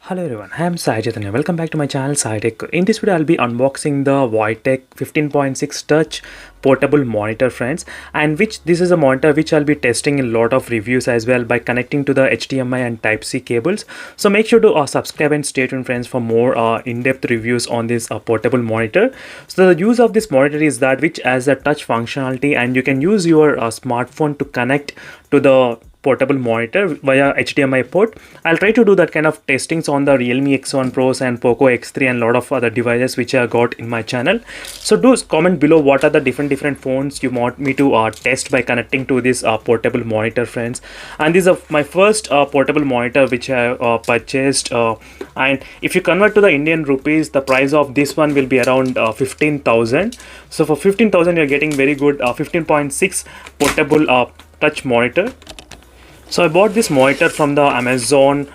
Hello everyone, I am Sai Chaitanya. Welcome back to my channel VioTek. In this video, I'll be unboxing the VioTek 15.6 touch portable monitor, friends, and this is a monitor which I'll be testing in a lot of reviews as well by connecting to the HDMI and Type-C cables. So make sure to subscribe and stay tuned, friends, for more in-depth reviews on this portable monitor. So the use of this monitor is that which has a touch functionality, and you can use your smartphone to connect to the portable monitor via HDMI port. I'll try to do that kind of testings on the Realme X1 Pros and Poco X3 and a lot of other devices which I got in my channel. So do comment below what are the different phones you want me to test by connecting to this portable monitor, friends. And this is my first portable monitor which I purchased, and if you convert to the Indian rupees, the price of this one will be around 15,000. So for 15,000 you're getting very good 15.6 portable touch monitor. So I bought this monitor from the Amazon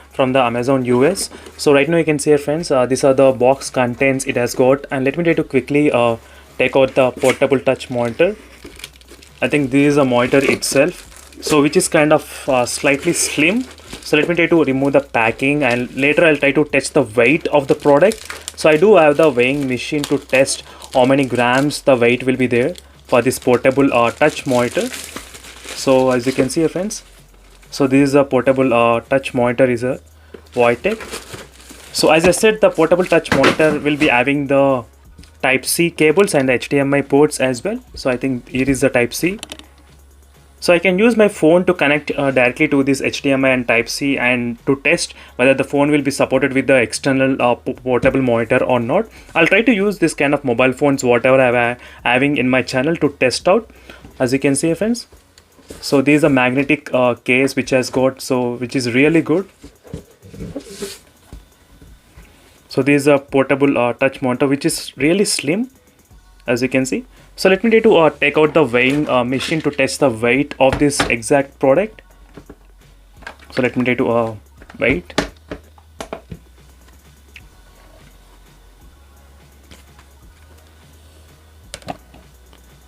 US. So right now you can see here, friends, these are the box contents it has got, and let me try to quickly take out the portable touch monitor. I think this is a monitor itself, so which is kind of slightly slim. So let me try to remove the packing, and later I'll try to test the weight of the product. So I do have the weighing machine to test how many grams the weight will be there for this portable touch monitor. So as you can see here, friends, so this is a portable touch monitor, is a VioTek. So as I said, the portable touch monitor will be having the Type-C cables and the HDMI ports as well. So I think here is the Type-C. So I can use my phone to connect directly to this HDMI and Type-C and to test whether the phone will be supported with the external portable monitor or not. I'll try to use this kind of mobile phones whatever I'm having in my channel to test out. As you can see, friends, so this is a magnetic case which has got, so which is really good. So this is a portable touch monitor which is really slim, as you can see. So let me try to take out the weighing machine to test the weight of this exact product. So let me try to weight.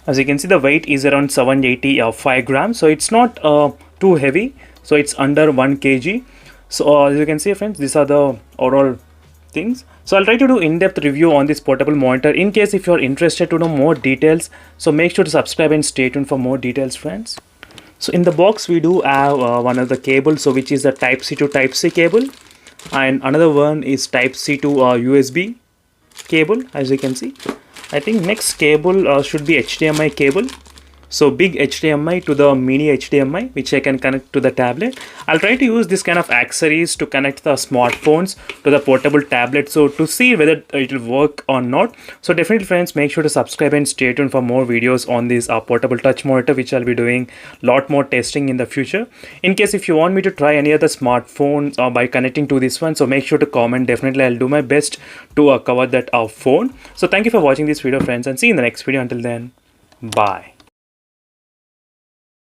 As you can see, the weight is around 785 grams, so it's not too heavy, so it's under 1 kg. So as you can see, friends, these are the overall things. So I'll try to do in-depth review on this portable monitor. In case if you're interested to know more details, so make sure to subscribe and stay tuned for more details, friends. So in the box we do have one of the cables, so which is the Type-C to Type-C cable, and another one is Type-C to USB cable, as you can see. I think next cable should be HDMI cable. So big HDMI to the mini HDMI, which I can connect to the tablet. I'll try to use this kind of accessories to connect the smartphones to the portable tablet, so to see whether it will work or not. So definitely, friends, make sure to subscribe and stay tuned for more videos on this portable touch monitor, which I'll be doing a lot more testing in the future. In case if you want me to try any other smartphone by connecting to this one, so make sure to comment. Definitely I'll do my best to cover that phone. So thank you for watching this video, friends, and see you in the next video. Until then, bye.